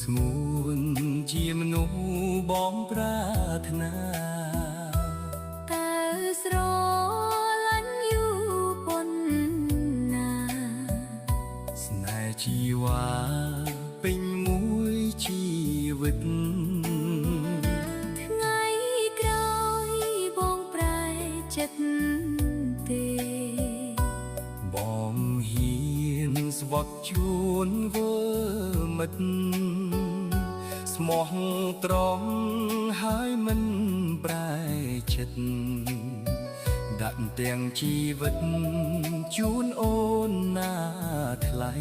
ស្ងួនជាមនុស្សបងប្រាថ្នាតើស្រឡាញ់យូរប៉ុណ្ណាស្នេហ៍ជីវ៉ាពេញមួយជីវិតថ្ងៃក្រោយបងប្រែចិត្តទេបងហ៊ានស្វត់ជួនវើមិត្តស្មោះត្រង់ហើយមិនប្រែចិត្តដាក់ទាំងជីវិតជូនអូនណាថ្លៃ